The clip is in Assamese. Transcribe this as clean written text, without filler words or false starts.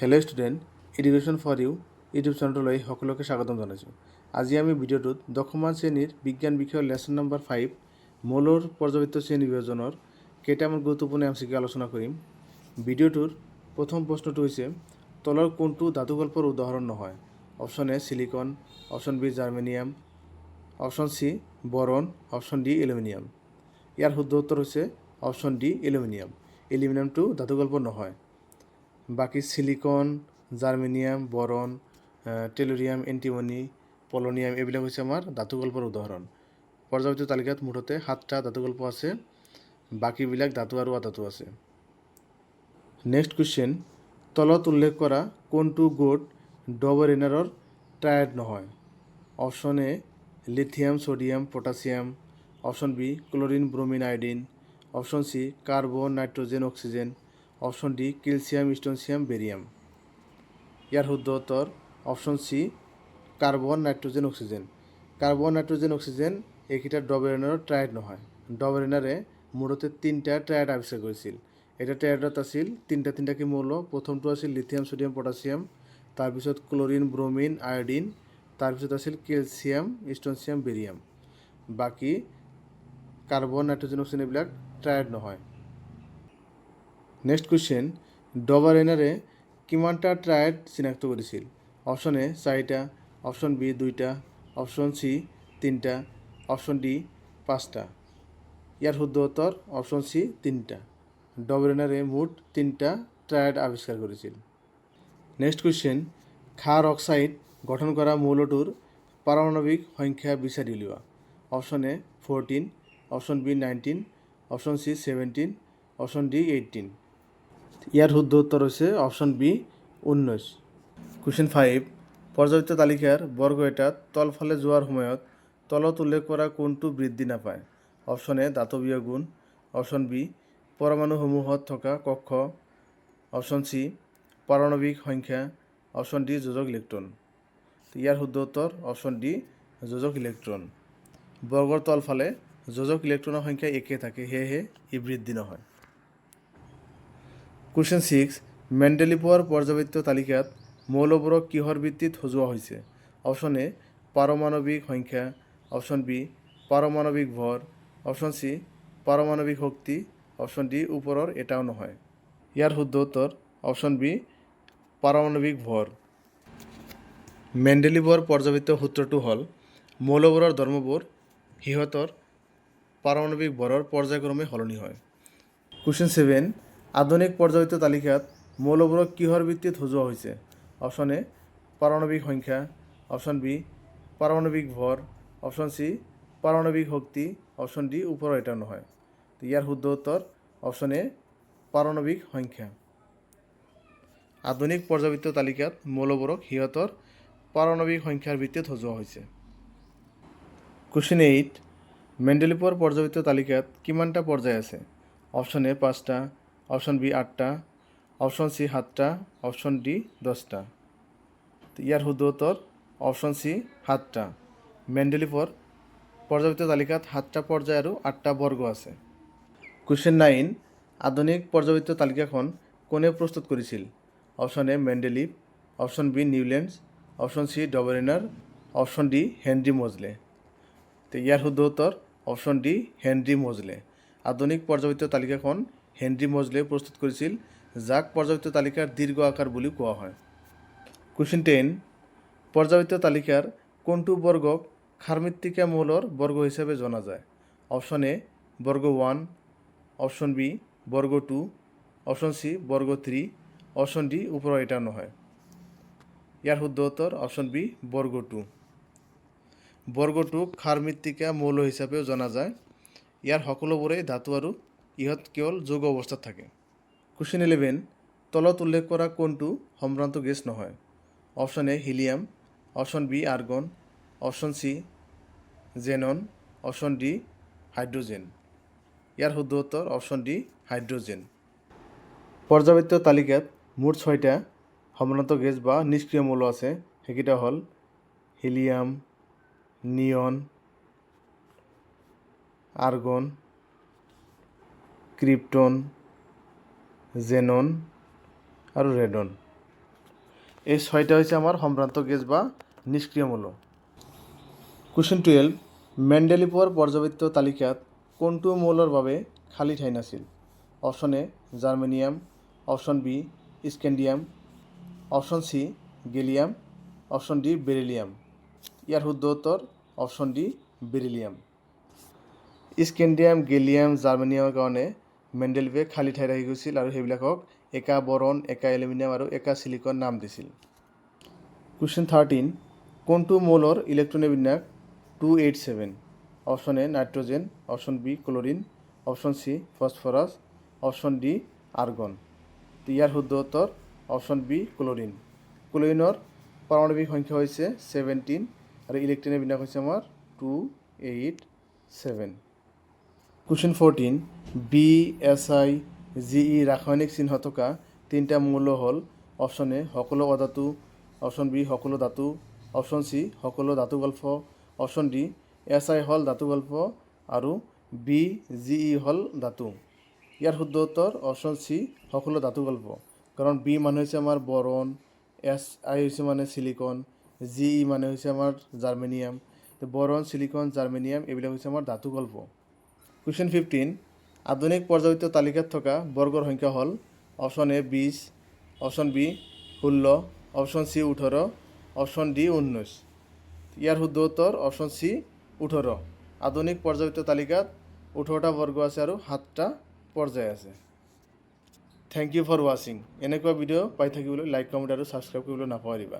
Hello' student, education for you YouTube চেনেললৈ সকলোকে স্বাগতম জনাইছোঁ। আজি আমি ভিডিঅ'টোত দশমমান শ্ৰেণীৰ বিজ্ঞান বিষয়ৰ লেচন নম্বৰ 5 মৌলৰ পৰ্যাবৃত্ত শ্ৰেণী বিভাজনৰ কেইটামান গুৰুত্বপূৰ্ণ MCQ আলোচনা কৰিম। ভিডিঅ'টোৰ প্ৰথম প্ৰশ্নটো হৈছে তলৰ কোনটো ধাতুকল্পৰ উদাহৰণ নহয়? Option A silicon, option B germanium, option C boron, option D aluminium. ইয়াৰ শুদ্ধ উত্তৰ হৈছে অপশ্যন ডি এলুমিনিয়াম। এলুমিনিয়ামটো ধাতুকল্প নহয়। বাকী silicon, germanium, boron, tellurium, antimony, polonium এইবিলাক হৈছে আমাৰ ধাতুকল্পৰ উদাহৰণ। পৰ্যাবৃত্ত তালিকাত মুঠতে 7টা ধাতুকল্প আছে, বাকীবিলাক ধাতু আৰু অধাতু আছে। নেক্সট কুৱেশ্যন, তলত উল্লেখ কৰা কোনটো গোট ডবৰেনাৰৰ ট্ৰায়াড নহয়? Option A lithium, sodium, potassium, option B chlorine, bromine, iodine, option C carbon, nitrogen, oxygen, option D calcium, strontium, barium. ইয়াৰ শুদ্ধ উত্তৰ option C carbon, nitrogen, oxygen. Carbon, nitrogen, oxygen এইকেইটা ডবৰেনাৰৰ ট্ৰায়াড নহয়। ডবৰেনাৰে মুঠতে 3টা ট্ৰায়াড আৱিষ্কাৰ কৰিছিল। এটা ট্ৰায়াডত আছিল তিনিটাকৈ মৌল। প্ৰথমটো আছিল লিথিয়াম, ছডিয়াম, পটাছিয়াম, তাৰপিছত ক্লৰিন, ব্ৰোমিন, আয়োডিন, তাৰপিছত আছিল কেলছিয়াম, ষ্ট্ৰনচিয়াম, বেৰিয়াম। বাকী কাৰ্বন, নাইট্ৰজেন, অক্সিজেন এইবিলাক ট্ৰায়াড নহয়। নেক্সট কুৱেশ্যন, ডবৰেনাৰে কিমানটা ট্ৰায়াড চিনাক্ত কৰিছিল? অপশ্যন এ 4টা, অপশ্যন বি 2টা, অপশ্যন চি 3টা, অপশ্যন ডি 5টা। ইয়াৰ শুদ্ধ উত্তৰ অপশ্যন চি 3টা। ডবৰেনাৰে মুঠ 3টা ট্ৰায়াড আৱিষ্কাৰ কৰিছিল। নেক্সট কুৱেশ্যন, ক্ষাৰ অক্সাইড গঠন কৰা মৌলটোৰ পাৰমাণৱিক সংখ্যা বিচাৰি উলিওৱা। Option A 14, option B 19, option C 17, option D 18। ইয়াৰ শুদ্ধ উত্তৰ হৈছে অপশ্যন বি 19। কুৱেশ্যন 5, পৰ্যাবৃত্ত তালিকাৰ বৰ্গ এটাত তলফালে যোৱাৰ সময়ত তলত উল্লেখ কৰা কোনটো বৃদ্ধি নাপায়? অপশ্যন এ দাতৱীয় গুণ, অপশ্যন বি পৰমাণুসমূহত থকা কক্ষ, অপশ্যন চি পাৰমাণৱিক সংখ্যা, অপশ্যন ডি যোজক ইলেক্ট্ৰন। ইয়াৰ শুদ্ধ উত্তৰ অপশ্যন ডি যোজক ইলেক্ট্ৰন। বৰ্গৰ তলফালে যোজক ইলেক্ট্ৰনৰ সংখ্যা একে থাকে, সেয়েহে ই বৃদ্ধি নহয়। কুৱেশ্যন 6, মেণ্ডেলিভৰ পৰ্যাবৃত্ত তালিকাত মৌলবোৰক কিহৰ ভিত্তিত সজোৱা হৈছে? অপশ্যন এ পাৰমাণৱিক সংখ্যা, অপশ্যন বি পাৰমাণৱিক ভৰ, অপশ্যন চি পাৰমাণৱিক শক্তি, অপশ্যন ডি ওপৰৰ এটাও নহয়। ইয়াৰ শুদ্ধ উত্তৰ অপশ্যন বি পাৰমাণৱিক ভৰ। মেণ্ডেলিভৰ পৰ্যাবৃত্ত সূত্ৰটো হ'ল মৌলবোৰৰ ধৰ্মবোৰ সিহঁতৰ পাৰমাণৱিক ভৰৰ পৰ্যায়ক্ৰমে সলনি হয়। কুৱেশ্যন 7, আধুনিক পৰ্যাবৃত্ত তালিকাত মৌলবোৰক কিহৰ ভিত্তিত সজোৱা হৈছে? অপশ্যন এ পাৰমাণৱিক সংখ্যা, অপশ্যন বি পাৰমাণৱিক ভৰ, অপশ্যন চি পাৰমাণৱিক শক্তি, অপশ্যন ডি ওপৰৰ এটাও নহয়। ইয়াৰ শুদ্ধ উত্তৰ অপশ্যন এ পাৰমাণৱিক সংখ্যা। আধুনিক পৰ্যাবৃত্ত তালিকাত মৌলবোৰক সিহঁতৰ পাৰমাণৱিক সংখ্যাৰ ভিত্তিত সজোৱা হৈছে। কুৱেশ্যন 8, মেণ্ডেলিভৰ পৰ্যাবৃত্ত তালিকাত কিমানটা পৰ্যায় আছে? অপশ্যন এ 5টা, অপশ্যন বি 8টা, অপশ্যন চি 7টা, অপশ্যন ডি 10টা। ইয়াৰ শুদ্ধ উত্তৰ অপশ্যন চি 7টা। মেণ্ডেলিভৰ পৰ্যাবৃত্ত তালিকাত 7টা পৰ্যায় আৰু 8টা বৰ্গ আছে। কুৱেশ্যন 9, আধুনিক পৰ্যাবৃত্ত তালিকাখন কোনে প্ৰস্তুত কৰিছিল? Option A Mendeleev, option B Newlands, option C Dobereiner, option D Henry Moseley. ইয়াৰ শুদ্ধ উত্তৰ অপশ্যন ডি হেনৰি মজলে। আধুনিক পৰ্যাবৃত্ত তালিকাখন হেনৰি মজলে প্ৰস্তুত কৰিছিল, যাক পৰ্যাবৃত্ত তালিকাৰ দীৰ্ঘ আকাৰ বুলিও কোৱা হয়। কুৱেশ্যন 10, পৰ্যাবৃত্ত তালিকাৰ কোনটো বৰ্গক ক্ষাৰমৃত্তিকা মৌলৰ বৰ্গ হিচাপে জনা যায়? অপশ্যন এ বৰ্গ 1, অপশ্যন বি বৰ্গ 2, অপশ্যন চি বৰ্গ 3, অপশ্যন ডি ওপৰৰ এটা নহয়। ইয়াৰ শুদ্ধ উত্তৰ অপশ্যন বি বৰ্গ 2। বৰ্গটোক ক্ষাৰমৃত্তিকা মৌল হিচাপেও জনা যায়। ইয়াৰ সকলোবোৰেই ধাতু আৰু ইহঁত কেৱল যৌগ অৱস্থাত থাকে। কুৱেশ্যন 11, তলত উল্লেখ কৰা কোনটো সম্ভ্ৰান্ত গেছ নহয়? Option A helium, option B argon, option C xenon, option D hydrogen. ইয়াৰ শুদ্ধ উত্তৰ অপশ্যন ডি হাইড্ৰজেন। পৰ্যাবৃত্ত তালিকাত মুঠ 6টা সম্ভ্ৰান্ত গেছ বা নিষ্ক্ৰিয় মৌল আছে। সেইকেইটা হ'ল হিলিয়াম, নিয়ন, আৰ্গন, ক্ৰিপ্টন, জেনন আৰু ৰেডন। এই 6টা হচ্ছে আমাৰ সম্ভ্ৰান্ত গ্যাস বা নিষ্ক্ৰিয় মৌল। কুৱেশ্যন 12 মেণ্ডেলিভৰ পৰ্যবেক্ষিত তালিকাত কোনটো মৌলৰ বাবে খালী ঠাই নাছিল? Option A germanium, option B scandium, option C gallium, option D beryllium. ইয়াৰ শুদ্ধ উত্তৰ option D beryllium. Scandium, gallium, জাৰ্মেনিয়ামৰ কাৰণে মেণ্ডেলিভে খালী ঠাই ৰাখি গৈছিল আৰু সেইবিলাকক একা বৰণ, একা এলুমিনিয়াম আৰু একা চিলিকন নাম দিছিল। কুৱেশ্যন 13 কোনটো মৌলৰ ইলেক্ট্ৰনিক বিন্যাস 287? Option A nitrogen, option B chlorine, option C phosphorus, option D argon. তো ইয়াৰ শুদ্ধ উত্তৰ অপশ্যন বি ক্লৰিন। ক্লৰিনৰ পাৰমাণৱিক সংখ্যা হৈছে 17 আৰু ইলেক্ট্ৰনিক বিন্যাস হৈছে আমাৰ 287। কুৱেশ্যন 14 BSI GE ৰাসায়নিক চিহ্ন থকা তিনিটা মৌল হ'ল অপশ্যন এ সকলো অধাতু, অপশ্যন বি সকলো ধাতু, অপশ্যন সি সকলো ধাতুগল্প, অপশ্যন ডি SI হ'ল ধাতুগল্প আৰু BGE হ'ল ধাতু। ইয়াৰ শুদ্ধ উত্তৰ অপশ্যন সি সকলো ধাতুগল্প, কাৰণ বি মানে হৈছে আমাৰ বৰণ, SI হৈছে মানে চিলিকন, GE মানে হৈছে আমাৰ জাৰ্মেনিয়াম। তো বৰণ, চিলিকন, জাৰ্মেনিয়াম এইবিলাক হৈছে আমাৰ ধাতুগল্প। কুৱেশ্যন 15 আধুনিক পৰ্যায়বৃত্ত তালিকাত থকা বৰ্গৰ সংখ্যা হ'ল option A 20, option B 16, option C 18, option D 19। ইয়াৰ শুদ্ধ উত্তৰ অপশ্যন সি 18। আধুনিক পৰ্যায়বৃত্ত তালিকাত 18টা বৰ্গ আছে আৰু 7টা পৰ্যায় আছে। থেংক ইউ ফৰ ৱাচিং। এনেকুৱা ভিডিঅ' পাই থাকিবলৈ লাইক, কমেণ্ট আৰু ছাবস্ক্ৰাইব কৰিবলৈ নাপাহৰিবা।